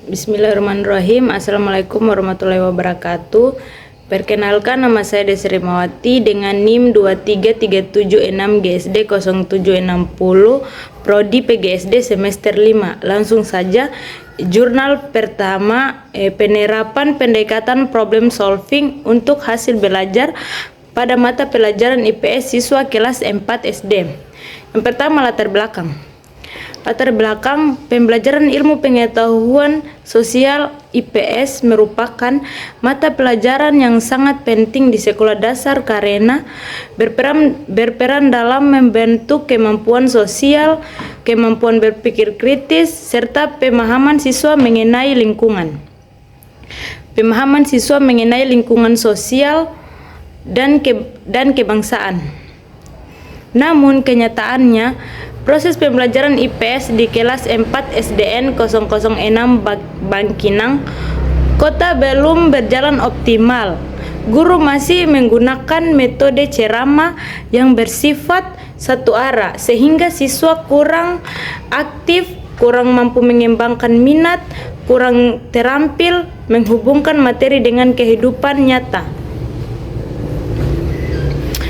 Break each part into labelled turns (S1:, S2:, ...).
S1: Bismillahirrahmanirrahim. Assalamualaikum warahmatullahi wabarakatuh. Perkenalkan, nama saya Desri Mawati dengan NIM 23376 GSD 0760 Prodi PGSD semester 5. Langsung saja, jurnal pertama, penerapan pendekatan problem solving untuk hasil belajar pada mata pelajaran IPS siswa kelas 4 SD. Yang pertama, latar belakang. Latar belakang pembelajaran ilmu pengetahuan sosial IPS merupakan mata pelajaran yang sangat penting di sekolah dasar karena berperan dalam membentuk kemampuan sosial, kemampuan berpikir kritis, serta pemahaman siswa mengenai lingkungan. Pemahaman siswa mengenai lingkungan sosial dan kebangsaan. Namun kenyataannya, proses pembelajaran IPS di kelas 4 SDN 006 Bangkinang Kota belum berjalan optimal. Guru masih menggunakan metode ceramah yang bersifat satu arah, sehingga siswa kurang aktif, kurang mampu mengembangkan minat, kurang terampil menghubungkan materi dengan kehidupan nyata,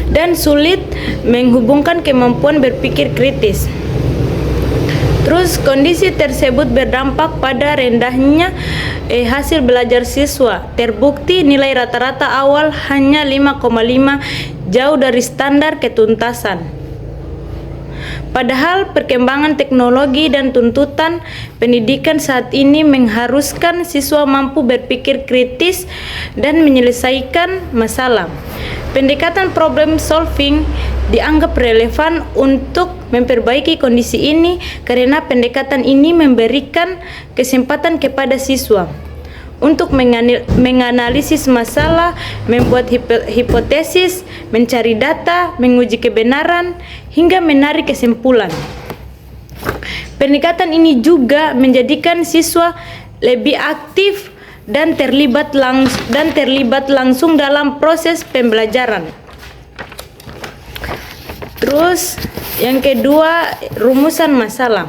S1: dan sulit menghubungkan kemampuan berpikir kritis. Terus kondisi tersebut berdampak pada rendahnya hasil belajar siswa. Terbukti nilai rata-rata awal hanya 5,5, jauh dari standar ketuntasan. Padahal perkembangan teknologi dan tuntutan pendidikan saat ini mengharuskan siswa mampu berpikir kritis dan menyelesaikan masalah. Pendekatan problem solving dianggap relevan untuk memperbaiki kondisi ini karena pendekatan ini memberikan kesempatan kepada siswa untuk menganalisis masalah, membuat hipotesis, mencari data, menguji kebenaran, hingga menarik kesimpulan. Pendekatan ini juga menjadikan siswa lebih aktif dan terlibat langsung dalam proses pembelajaran. Terus yang kedua, rumusan masalah.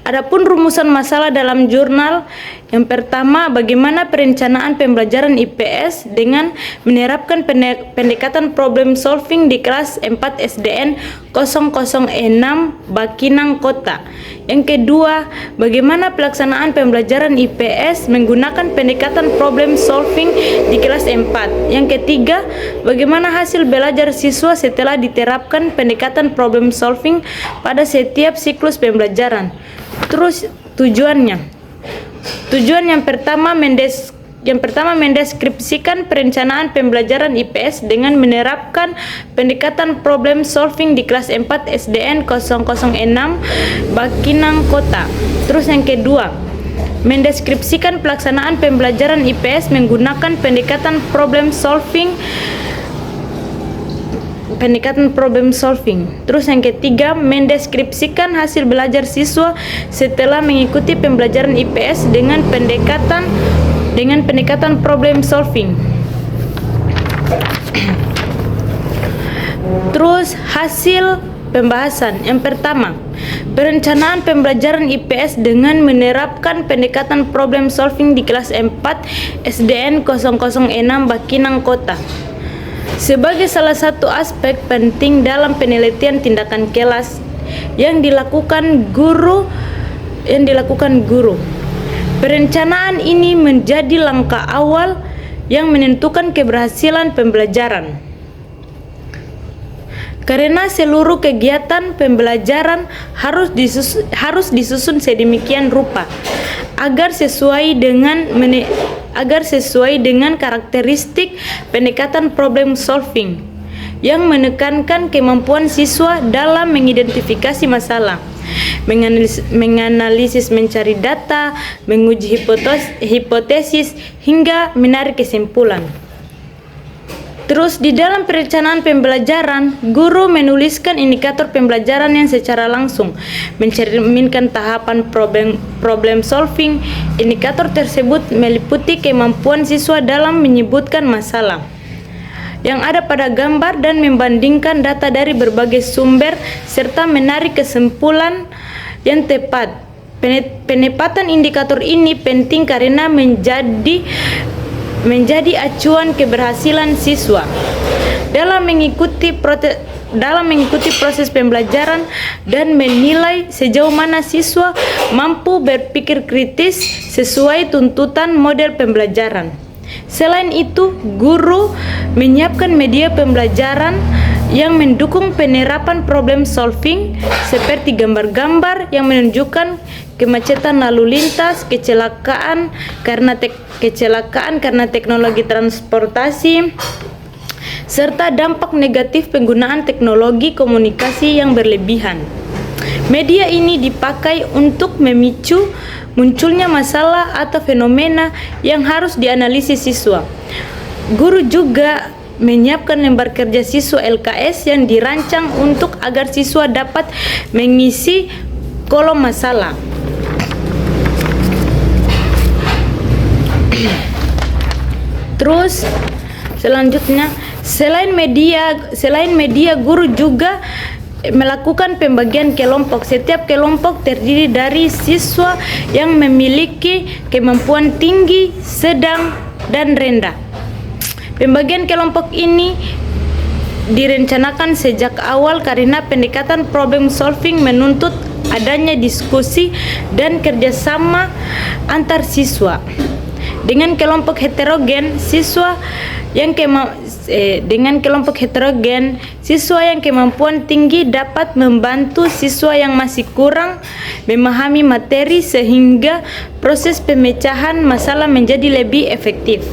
S1: Adapun rumusan masalah dalam jurnal, yang pertama, bagaimana perencanaan pembelajaran IPS dengan menerapkan pendekatan problem solving di kelas 4 SDN 006 Bangkinang Kota. Yang kedua, bagaimana pelaksanaan pembelajaran IPS menggunakan pendekatan problem solving di kelas 4. Yang ketiga, bagaimana hasil belajar siswa setelah diterapkan pendekatan problem solving pada setiap siklus pembelajaran. Terus tujuan yang pertama mendeskripsikan perencanaan pembelajaran IPS dengan menerapkan pendekatan problem solving di kelas 4 SDN 006 Bangkinang Kota. Terus yang kedua, mendeskripsikan pelaksanaan pembelajaran IPS menggunakan pendekatan problem solving. Terus yang ketiga, mendeskripsikan hasil belajar siswa setelah mengikuti pembelajaran IPS dengan pendekatan problem solving. Terus hasil pembahasan. Yang pertama, perencanaan pembelajaran IPS dengan menerapkan pendekatan problem solving di kelas 4 SDN 006 Bangkinang Kota. Sebagai salah satu aspek penting dalam penelitian tindakan kelas yang dilakukan guru. Perencanaan ini menjadi langkah awal yang menentukan keberhasilan pembelajaran. Karena seluruh kegiatan pembelajaran harus disusun sedemikian rupa agar sesuai dengan karakteristik pendekatan problem solving yang menekankan kemampuan siswa dalam mengidentifikasi masalah, menganalisis, mencari data, menguji hipotesis, hingga menarik kesimpulan. Terus di dalam perencanaan pembelajaran, guru menuliskan indikator pembelajaran yang secara langsung mencerminkan tahapan problem solving. Indikator tersebut meliputi kemampuan siswa dalam menyebutkan masalah yang ada pada gambar dan membandingkan data dari berbagai sumber serta menarik kesimpulan yang tepat. Penempatan indikator ini penting karena menjadi acuan keberhasilan siswa dalam mengikuti proses pembelajaran dan menilai sejauh mana siswa mampu berpikir kritis sesuai tuntutan model pembelajaran. Selain itu, guru menyiapkan media pembelajaran yang mendukung penerapan problem solving seperti gambar-gambar yang menunjukkan kemacetan lalu lintas, kecelakaan karena teknologi transportasi, serta dampak negatif penggunaan teknologi komunikasi yang berlebihan. Media ini dipakai untuk memicu munculnya masalah atau fenomena yang harus dianalisis siswa. Guru juga menyiapkan lembar kerja siswa LKS yang dirancang untuk agar siswa dapat mengisi kolom masalah. Terus selanjutnya, selain media guru juga melakukan pembagian kelompok. Setiap kelompok terdiri dari siswa yang memiliki kemampuan tinggi, sedang, dan rendah. Pembagian kelompok ini direncanakan sejak awal karena pendekatan problem solving menuntut adanya diskusi dan kerjasama antar siswa. Dengan kelompok heterogen, siswa yang kemampuan tinggi dapat membantu siswa yang masih kurang memahami materi sehingga proses pemecahan masalah menjadi lebih efektif.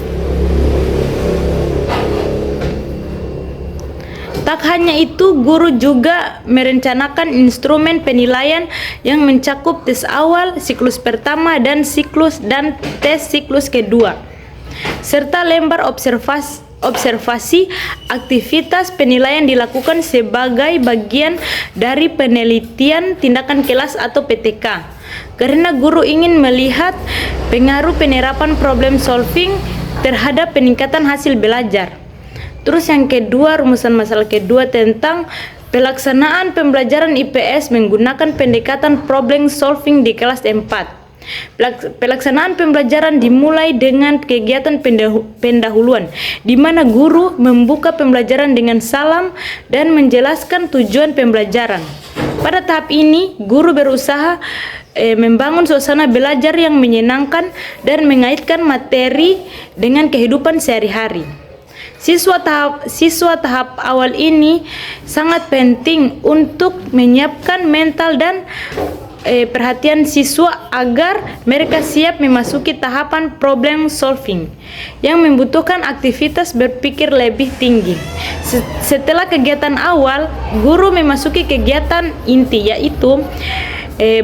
S1: Tak hanya itu, guru juga merencanakan instrumen penilaian yang mencakup tes awal, siklus pertama, dan tes siklus kedua, serta lembar observasi. Aktivitas penilaian dilakukan sebagai bagian dari penelitian tindakan kelas atau PTK, karena guru ingin melihat pengaruh penerapan problem solving terhadap peningkatan hasil belajar. Terus yang kedua, rumusan masalah kedua tentang pelaksanaan pembelajaran IPS menggunakan pendekatan problem solving di kelas 4. Pelaksanaan pembelajaran dimulai dengan kegiatan pendahuluan, di mana guru membuka pembelajaran dengan salam dan menjelaskan tujuan pembelajaran. Pada tahap ini, guru berusaha membangun suasana belajar yang menyenangkan dan mengaitkan materi dengan kehidupan sehari-hari. Siswa tahap awal ini sangat penting untuk menyiapkan mental dan perhatian siswa agar mereka siap memasuki tahapan problem solving yang membutuhkan aktivitas berpikir lebih tinggi. Setelah kegiatan awal, guru memasuki kegiatan inti, yaitu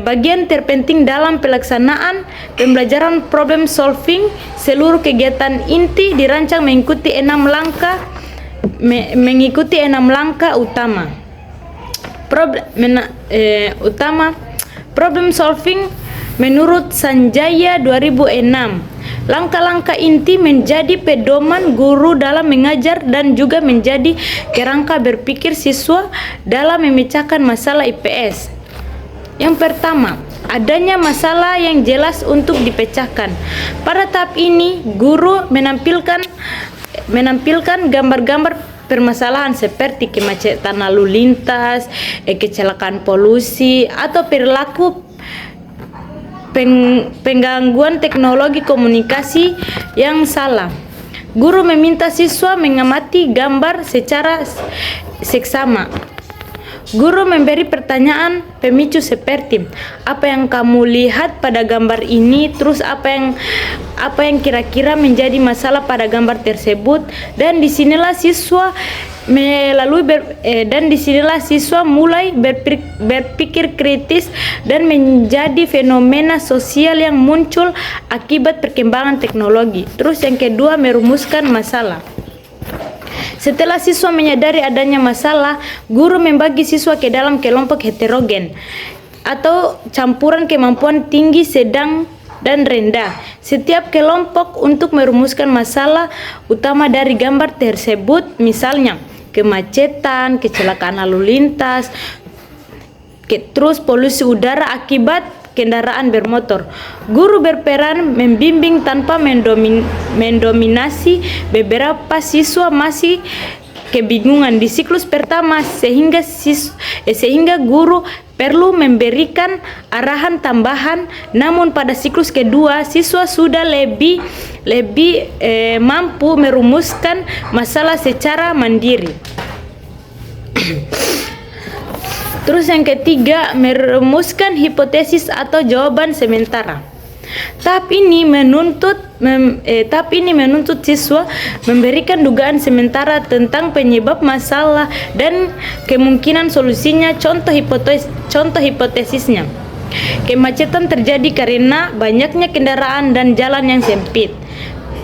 S1: bagian terpenting dalam pelaksanaan pembelajaran problem solving. Seluruh kegiatan inti dirancang mengikuti 6 langkah utama. Problem solving menurut Sanjaya 2006. Langkah-langkah inti menjadi pedoman guru dalam mengajar dan juga menjadi kerangka berpikir siswa dalam memecahkan masalah IPS. Yang pertama, adanya masalah yang jelas untuk dipecahkan. Pada tahap ini, guru menampilkan gambar-gambar permasalahan seperti kemacetan lalu lintas, kecelakaan polusi, atau perilaku penggangguan teknologi komunikasi yang salah. Guru meminta siswa mengamati gambar secara seksama. Guru memberi pertanyaan pemicu seperti, apa yang kamu lihat pada gambar ini, terus apa yang kira-kira menjadi masalah pada gambar tersebut, dan disinilah siswa mulai berpikir kritis dan menjadi fenomena sosial yang muncul akibat perkembangan teknologi. Terus yang kedua, merumuskan masalah. Setelah siswa menyadari adanya masalah, guru membagi siswa ke dalam kelompok heterogen atau campuran kemampuan tinggi, sedang, dan rendah. Setiap kelompok untuk merumuskan masalah utama dari gambar tersebut, misalnya kemacetan, kecelakaan lalu lintas, terus polusi udara akibat kendaraan bermotor. Guru berperan membimbing tanpa mendominasi. Beberapa siswa masih kebingungan di siklus pertama sehingga guru perlu memberikan arahan tambahan. Namun pada siklus kedua siswa sudah lebih mampu merumuskan masalah secara mandiri. Terus yang ketiga, merumuskan hipotesis atau jawaban sementara. Tahap ini menuntut siswa memberikan dugaan sementara tentang penyebab masalah dan kemungkinan solusinya. Contoh hipotesisnya, kemacetan terjadi karena banyaknya kendaraan dan jalan yang sempit.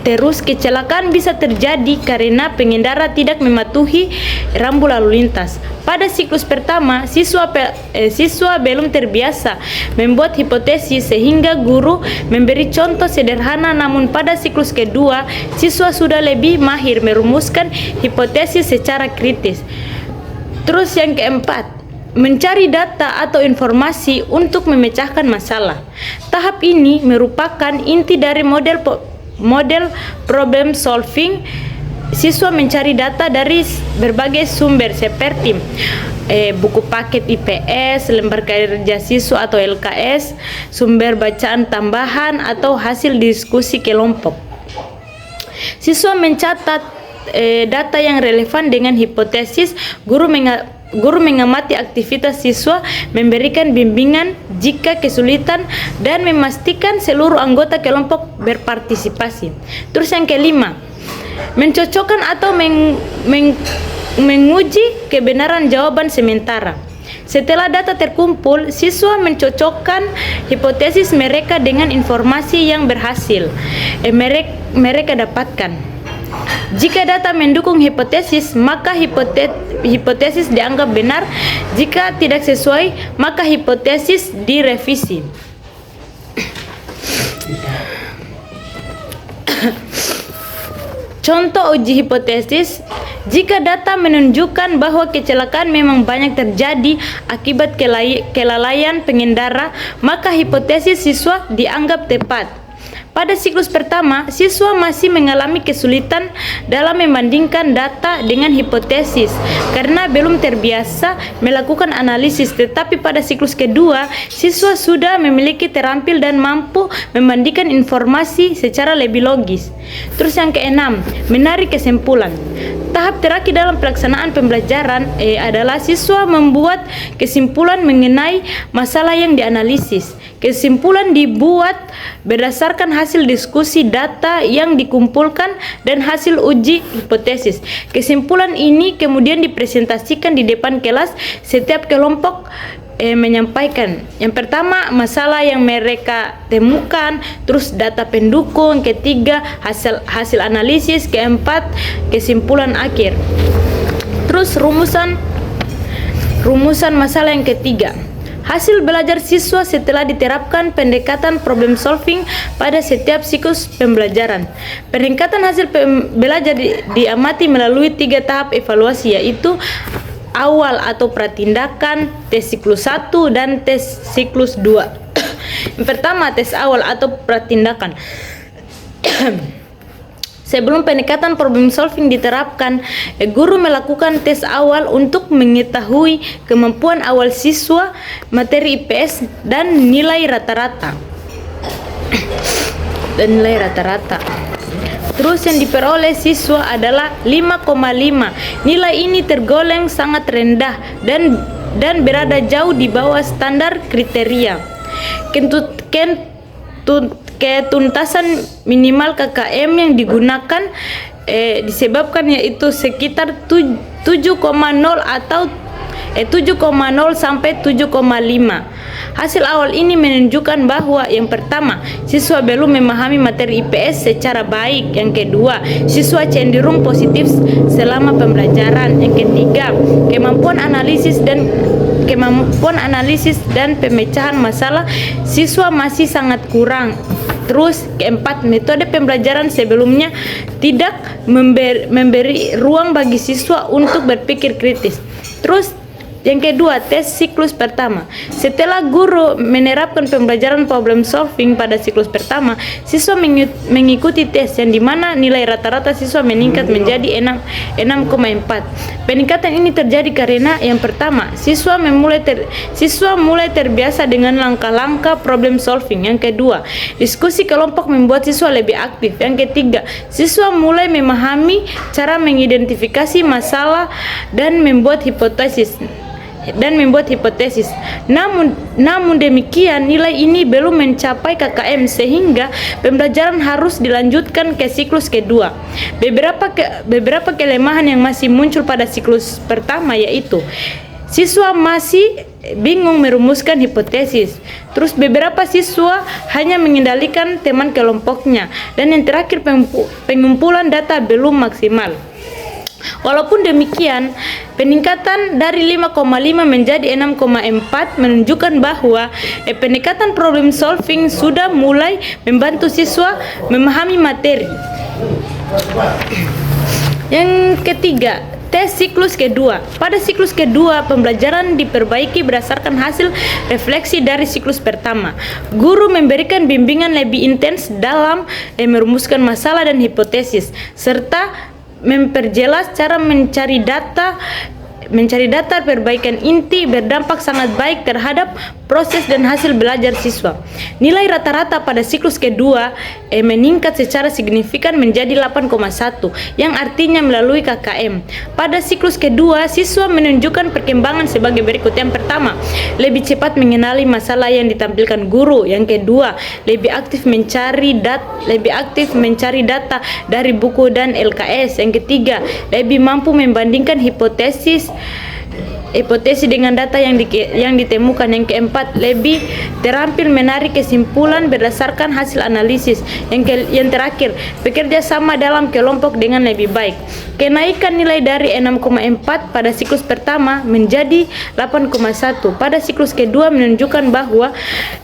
S1: Terus kecelakaan bisa terjadi karena pengendara tidak mematuhi rambu lalu lintas. Pada siklus pertama, siswa belum terbiasa membuat hipotesis sehingga guru memberi contoh sederhana. Namun pada siklus kedua, siswa sudah lebih mahir merumuskan hipotesis secara kritis. Terus yang keempat, mencari data atau informasi untuk memecahkan masalah. Tahap ini merupakan inti dari model problem solving. Siswa mencari data dari berbagai sumber seperti buku paket IPS, lembar kerja siswa atau LKS, sumber bacaan tambahan atau hasil diskusi kelompok. Siswa mencatat data yang relevan dengan hipotesis. Guru mengamati aktivitas siswa, memberikan bimbingan jika kesulitan, dan memastikan seluruh anggota kelompok berpartisipasi. Terus yang kelima, mencocokkan atau menguji kebenaran jawaban sementara. Setelah data terkumpul, siswa mencocokkan hipotesis mereka dengan informasi yang berhasil mereka dapatkan. Jika data mendukung hipotesis, maka hipotesis dianggap benar. Jika tidak sesuai, maka hipotesis direvisi. Contoh uji hipotesis, jika data menunjukkan bahwa kecelakaan memang banyak terjadi akibat kelalaian pengendara, maka hipotesis siswa dianggap tepat. Pada siklus pertama, siswa masih mengalami kesulitan dalam membandingkan data dengan hipotesis karena belum terbiasa melakukan analisis. Tetapi pada siklus kedua, siswa sudah memiliki terampil dan mampu membandingkan informasi secara lebih logis. Terus yang keenam, menarik kesimpulan. Tahap terakhir dalam pelaksanaan pembelajaran adalah siswa membuat kesimpulan mengenai masalah yang dianalisis. Kesimpulan dibuat berdasarkan hasil diskusi, data yang dikumpulkan, dan hasil uji hipotesis. Kesimpulan ini kemudian dipresentasikan di depan kelas. Setiap kelompok menyampaikan yang pertama masalah yang mereka temukan, terus data pendukung, ketiga hasil analisis, keempat kesimpulan akhir. Terus rumusan masalah yang ketiga, hasil belajar siswa setelah diterapkan pendekatan problem solving pada setiap siklus pembelajaran. Peningkatan hasil belajar diamati melalui 3 tahap evaluasi, yaitu awal atau pratindakan, tes siklus 1, dan tes siklus 2. Yang pertama, tes awal atau pratindakan. Sebelum pendekatan problem solving diterapkan, guru melakukan tes awal untuk mengetahui kemampuan awal siswa, materi IPS, dan nilai rata-rata. Terus yang diperoleh siswa adalah 5,5. Nilai ini tergolong sangat rendah dan berada jauh di bawah standar kriteria. Ketuntasan minimal KKM yang digunakan disebabkan yaitu sekitar 7,0 atau 7,0 sampai 7,5. Hasil awal ini menunjukkan bahwa yang pertama, siswa belum memahami materi IPS secara baik. Yang kedua, siswa cenderung positif selama pembelajaran. Yang ketiga, kemampuan analisis dan pemecahan masalah siswa masih sangat kurang. Terus keempat, metode pembelajaran sebelumnya tidak memberi ruang bagi siswa untuk berpikir kritis. Terus Yang kedua, tes siklus pertama. Setelah guru menerapkan pembelajaran problem solving pada siklus pertama, siswa mengikuti tes yang dimana nilai rata-rata siswa meningkat menjadi 6,4. Peningkatan ini terjadi karena yang pertama, siswa mulai terbiasa dengan langkah-langkah problem solving. Yang kedua, diskusi kelompok membuat siswa lebih aktif. Yang ketiga, siswa mulai memahami cara mengidentifikasi masalah dan membuat hipotesis. Namun demikian, nilai ini belum mencapai KKM sehingga pembelajaran harus dilanjutkan ke siklus kedua. Beberapa kelemahan yang masih muncul pada siklus pertama yaitu siswa masih bingung merumuskan hipotesis. Terus beberapa siswa hanya mengendalikan teman kelompoknya, dan yang terakhir pengumpulan data belum maksimal. Walaupun demikian, peningkatan dari 5,5 menjadi 6,4 menunjukkan bahwa pendekatan problem solving sudah mulai membantu siswa memahami materi. Yang ketiga, tes siklus kedua. Pada siklus kedua, pembelajaran diperbaiki berdasarkan hasil refleksi dari siklus pertama. Guru memberikan bimbingan lebih intens dalam merumuskan masalah dan hipotesis, serta memperjelas cara mencari data perbaikan inti berdampak sangat baik terhadap proses dan hasil belajar siswa. Nilai rata-rata pada siklus kedua meningkat secara signifikan menjadi 8,1, yang artinya melalui KKM. Pada siklus kedua, siswa menunjukkan perkembangan sebagai berikut. Yang pertama, lebih cepat mengenali masalah yang ditampilkan guru. Yang kedua, lebih aktif mencari data dari buku dan LKS. Yang ketiga, lebih mampu membandingkan hipotesis dengan data yang ditemukan. Yang keempat, lebih terampil menarik kesimpulan berdasarkan hasil analisis. Yang terakhir, bekerja sama dalam kelompok dengan lebih baik. Kenaikan nilai dari 6,4 pada siklus pertama menjadi 8,1 pada siklus kedua menunjukkan bahwa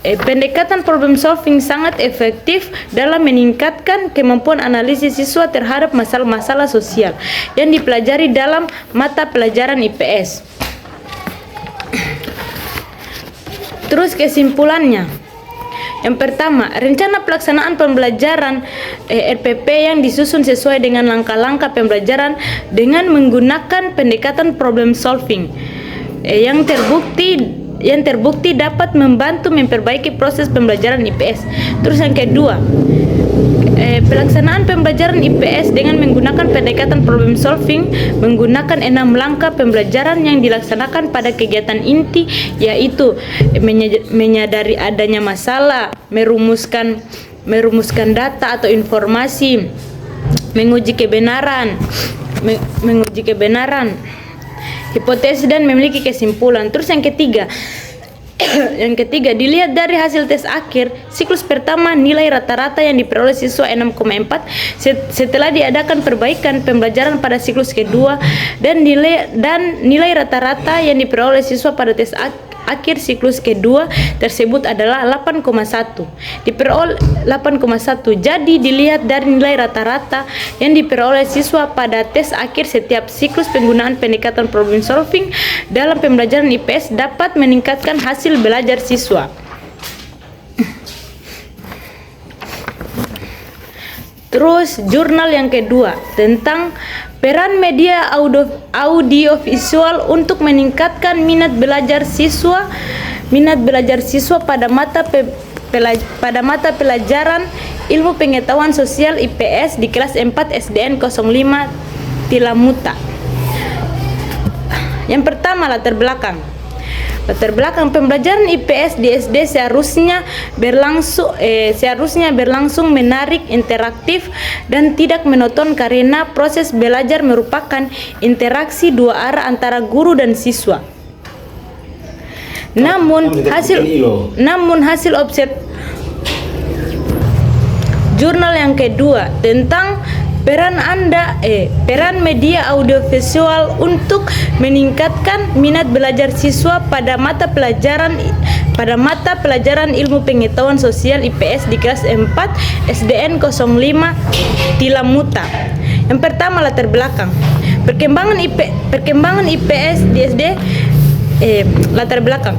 S1: pendekatan problem solving sangat efektif dalam meningkatkan kemampuan analisis siswa terhadap masalah-masalah sosial yang dipelajari dalam mata pelajaran IPS. Terus kesimpulannya. Yang pertama, rencana pelaksanaan pembelajaran RPP yang disusun sesuai dengan langkah-langkah pembelajaran dengan menggunakan pendekatan problem solving yang terbukti dapat membantu memperbaiki proses pembelajaran IPS. Terus yang kedua, pelaksanaan pembelajaran IPS dengan menggunakan pendekatan problem solving menggunakan 6 langkah pembelajaran yang dilaksanakan pada kegiatan inti, yaitu menyadari adanya masalah, merumuskan data atau informasi, menguji kebenaran, hipotesis dan memiliki kesimpulan. Terus yang ketiga, dilihat dari hasil tes akhir siklus pertama, nilai rata-rata yang diperoleh siswa 6,4 setelah diadakan perbaikan pembelajaran pada siklus kedua, dan nilai rata-rata yang diperoleh siswa pada tes akhir siklus kedua tersebut adalah 8,1. Jadi dilihat dari nilai rata-rata yang diperoleh siswa pada tes akhir setiap siklus, penggunaan pendekatan problem solving dalam pembelajaran IPS dapat meningkatkan hasil belajar siswa. Terus jurnal yang kedua tentang peran media audiovisual untuk meningkatkan minat belajar siswa pada mata pelajaran Ilmu Pengetahuan Sosial IPS di kelas 4 SDN 05 Tilamuta. Yang pertama, latar belakang pembelajaran IPS di SD seharusnya berlangsung menarik, interaktif, dan tidak monoton karena proses belajar merupakan interaksi dua arah antara guru dan siswa. Namun hasil observasi jurnal yang kedua tentang peran media audiovisual untuk meningkatkan minat belajar siswa pada mata pelajaran Ilmu Pengetahuan Sosial IPS di kelas 4 SDN 05 Tilamuta. Yang pertama, latar belakang perkembangan IPS di SD latar belakang.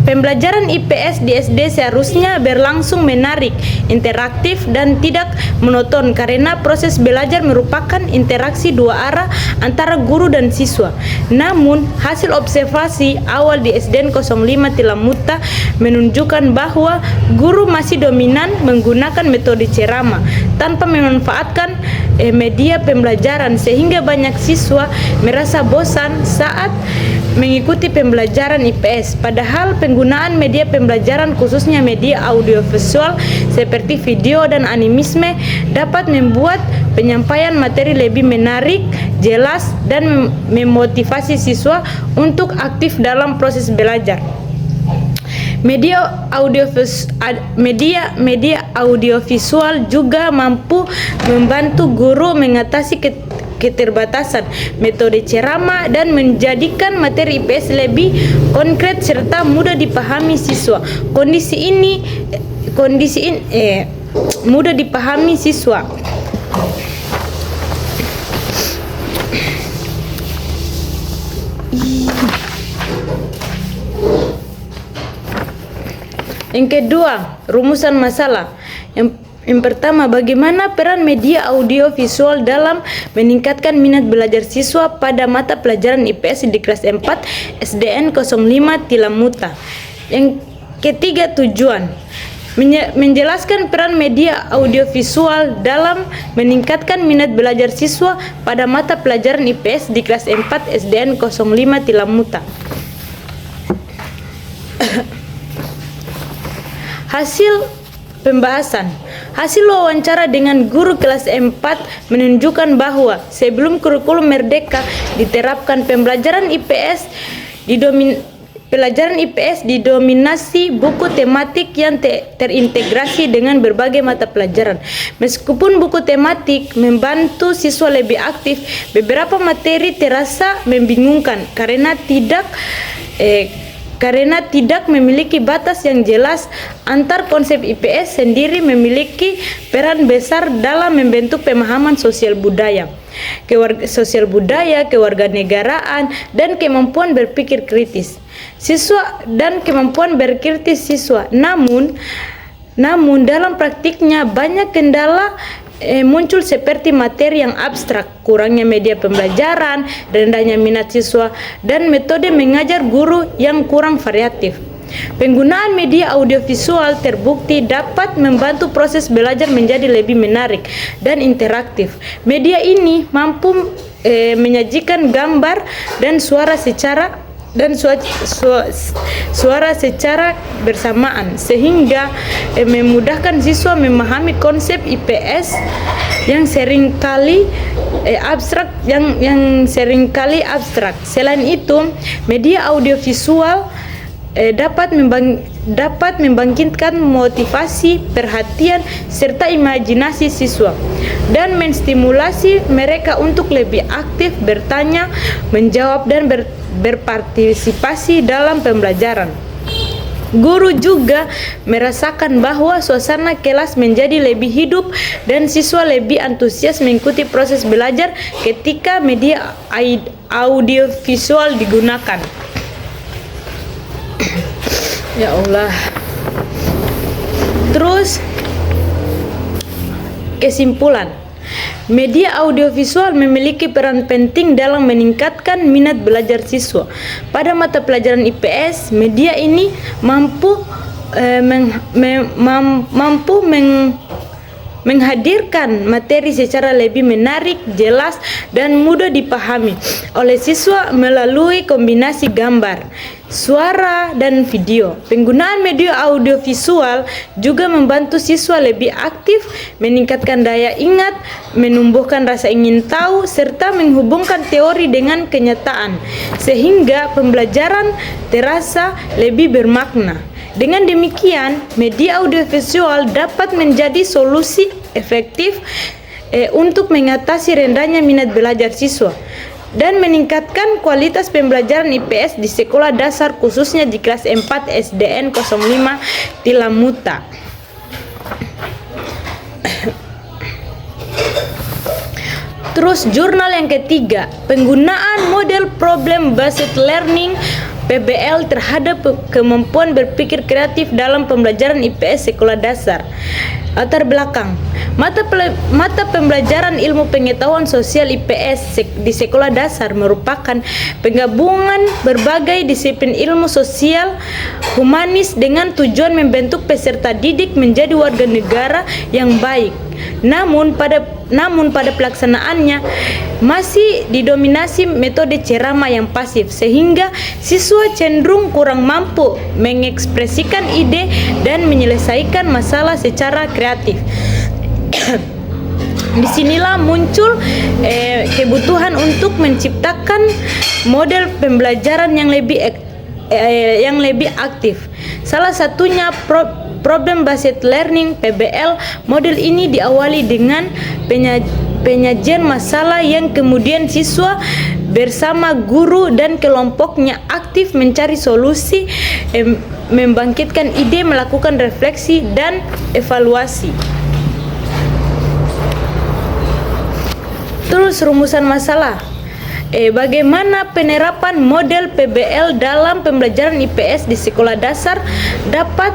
S1: Pembelajaran IPS di SD seharusnya berlangsung menarik, interaktif, dan tidak monoton karena proses belajar merupakan interaksi dua arah antara guru dan siswa. Namun, hasil observasi awal di SDN 05 Tilamuta menunjukkan bahwa guru masih dominan menggunakan metode ceramah tanpa memanfaatkan media pembelajaran, sehingga banyak siswa merasa bosan saat mengikuti pembelajaran IPS. Padahal penggunaan media pembelajaran khususnya media audiovisual seperti video dan animisme dapat membuat penyampaian materi lebih menarik, jelas, dan memotivasi siswa untuk aktif dalam proses belajar. Media audiovisual juga mampu membantu guru mengatasi keterbatasan metode ceramah dan menjadikan materi IPS lebih konkret serta mudah dipahami siswa. Kondisi ini mudah dipahami siswa. Yang kedua, rumusan masalah. Yang pertama, bagaimana peran media audiovisual dalam meningkatkan minat belajar siswa pada mata pelajaran IPS di kelas 4 SDN 05 Tilamuta. Yang ketiga, tujuan. Menjelaskan peran media audiovisual dalam meningkatkan minat belajar siswa pada mata pelajaran IPS di kelas 4 SDN 05 Tilamuta. Hasil pembahasan. Hasil wawancara dengan guru kelas 4 menunjukkan bahwa sebelum kurikulum Merdeka diterapkan, pelajaran IPS didominasi buku tematik yang terintegrasi dengan berbagai mata pelajaran. Meskipun buku tematik membantu siswa lebih aktif, beberapa materi terasa membingungkan karena tidak memiliki batas yang jelas. Antar konsep IPS sendiri memiliki peran besar dalam membentuk pemahaman sosial budaya, kewarganegaraan, dan kemampuan berpikir kritis siswa. Namun dalam praktiknya banyak kendala muncul seperti materi yang abstrak, kurangnya media pembelajaran, rendahnya minat siswa, dan metode mengajar guru yang kurang variatif. Penggunaan media audiovisual terbukti dapat membantu proses belajar menjadi lebih menarik dan interaktif. Media ini mampu menyajikan gambar dan suara secara bersamaan, sehingga memudahkan siswa memahami konsep IPS yang seringkali abstrak. Selain itu, media audiovisual dapat membangkitkan motivasi, perhatian, serta imajinasi siswa dan menstimulasi mereka untuk lebih aktif bertanya, menjawab, dan berpartisipasi dalam pembelajaran. Guru juga merasakan bahwa suasana kelas menjadi lebih hidup dan siswa lebih antusias mengikuti proses belajar ketika media audiovisual digunakan. Ya Allah. Terus kesimpulan. Media audiovisual memiliki peran penting dalam meningkatkan minat belajar siswa. Pada mata pelajaran IPS, media ini mampu menghadirkan materi secara lebih menarik, jelas, dan mudah dipahami oleh siswa melalui kombinasi gambar, suara, dan video. Penggunaan media audiovisual juga membantu siswa lebih aktif, meningkatkan daya ingat, menumbuhkan rasa ingin tahu, serta menghubungkan teori dengan kenyataan, sehingga pembelajaran terasa lebih bermakna. Dengan demikian, media audiovisual dapat menjadi solusi efektif untuk mengatasi rendahnya minat belajar siswa dan meningkatkan kualitas pembelajaran IPS di sekolah dasar, khususnya di kelas 4 SDN 05 Tilamuta. Terus jurnal yang ketiga, penggunaan model problem based learning PBL terhadap kemampuan berpikir kreatif dalam pembelajaran IPS sekolah dasar. Latar belakang. Mata pembelajaran ilmu pengetahuan sosial IPS di sekolah dasar merupakan penggabungan berbagai disiplin ilmu sosial humanis dengan tujuan membentuk peserta didik menjadi warga negara yang baik. Namun pada pelaksanaannya masih didominasi metode ceramah yang pasif, sehingga siswa cenderung kurang mampu mengekspresikan ide dan menyelesaikan masalah secara kreatif. Disinilah muncul kebutuhan untuk menciptakan model pembelajaran yang lebih aktif. Salah satunya Problem Based Learning (PBL). Model ini diawali dengan penyajian masalah yang kemudian siswa bersama guru dan kelompoknya aktif mencari solusi, membangkitkan ide, melakukan refleksi dan evaluasi. Terus rumusan masalah. Bagaimana penerapan model PBL dalam pembelajaran IPS di sekolah dasar dapat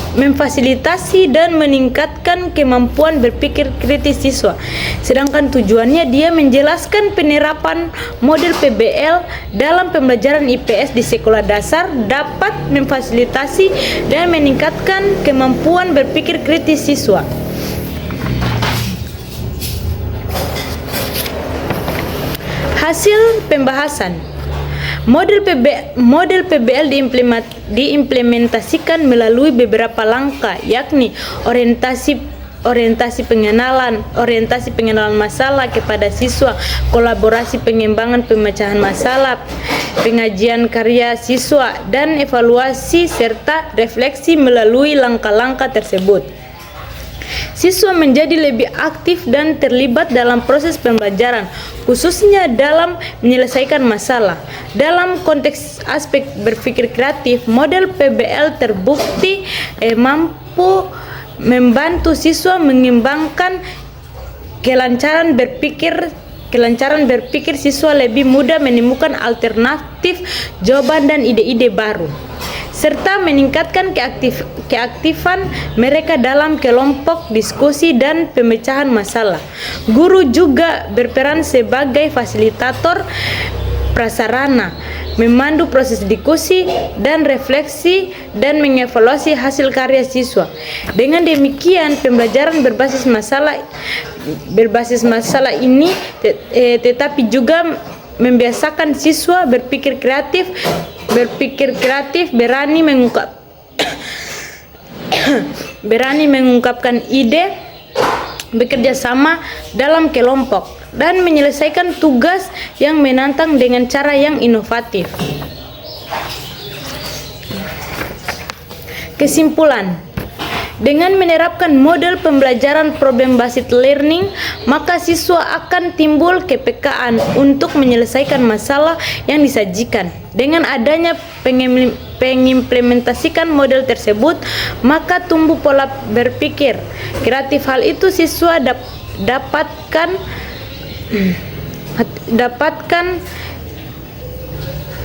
S1: memfasilitasi dan meningkatkan kemampuan berpikir kritis siswa. Sedangkan tujuannya dia menjelaskan penerapan model PBL dalam pembelajaran IPS di sekolah dasar dapat memfasilitasi dan meningkatkan kemampuan berpikir kritis siswa. Hasil pembahasan. Model PBL diimplementasikan melalui beberapa langkah, yakni orientasi pengenalan masalah kepada siswa, kolaborasi pengembangan pemecahan masalah, pengajian karya siswa, dan evaluasi serta refleksi melalui langkah-langkah tersebut. Siswa menjadi lebih aktif dan terlibat dalam proses pembelajaran, khususnya dalam menyelesaikan masalah. Dalam konteks aspek berpikir kreatif, model PBL terbukti mampu membantu siswa mengembangkan kelancaran berpikir siswa lebih mudah menemukan alternatif jawaban dan ide-ide baru, serta meningkatkan keaktifan mereka dalam kelompok diskusi dan pemecahan masalah. Guru juga berperan sebagai fasilitator prasarana, memandu proses diskusi dan refleksi dan mengevaluasi hasil karya siswa. Dengan demikian, pembelajaran berbasis masalah ini tetapi juga membiasakan siswa berpikir kreatif, berani mengungkapkan ide, bekerja sama dalam kelompok, dan menyelesaikan tugas yang menantang dengan cara yang inovatif. Kesimpulan. Dengan menerapkan model pembelajaran problem based learning, maka siswa akan timbul kepekaan untuk menyelesaikan masalah yang disajikan. Dengan adanya pengimplementasikan model tersebut, maka tumbuh pola berpikir kreatif. Hal itu siswa dapatkan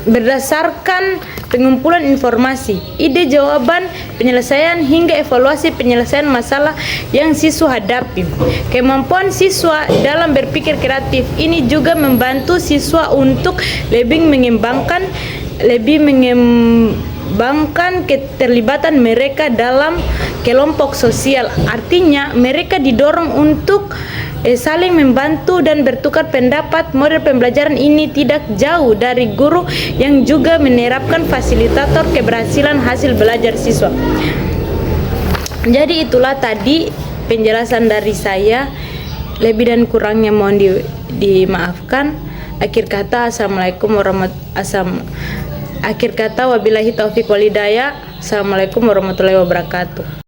S1: berdasarkan pengumpulan informasi, ide jawaban, penyelesaian hingga evaluasi penyelesaian masalah yang siswa hadapi. Kemampuan siswa dalam berpikir kreatif ini juga membantu siswa untuk lebih mengembangkan keterlibatan mereka dalam kelompok sosial. Artinya, mereka didorong untuk saling membantu dan bertukar pendapat. Model pembelajaran ini tidak jauh dari guru yang juga menerapkan fasilitator keberhasilan hasil belajar siswa. Jadi itulah tadi penjelasan dari saya. Lebih dan kurangnya mohon dimaafkan. Akhir kata, wabillahi taufiq wal hidayah. Assalamualaikum warahmatullahi wabarakatuh.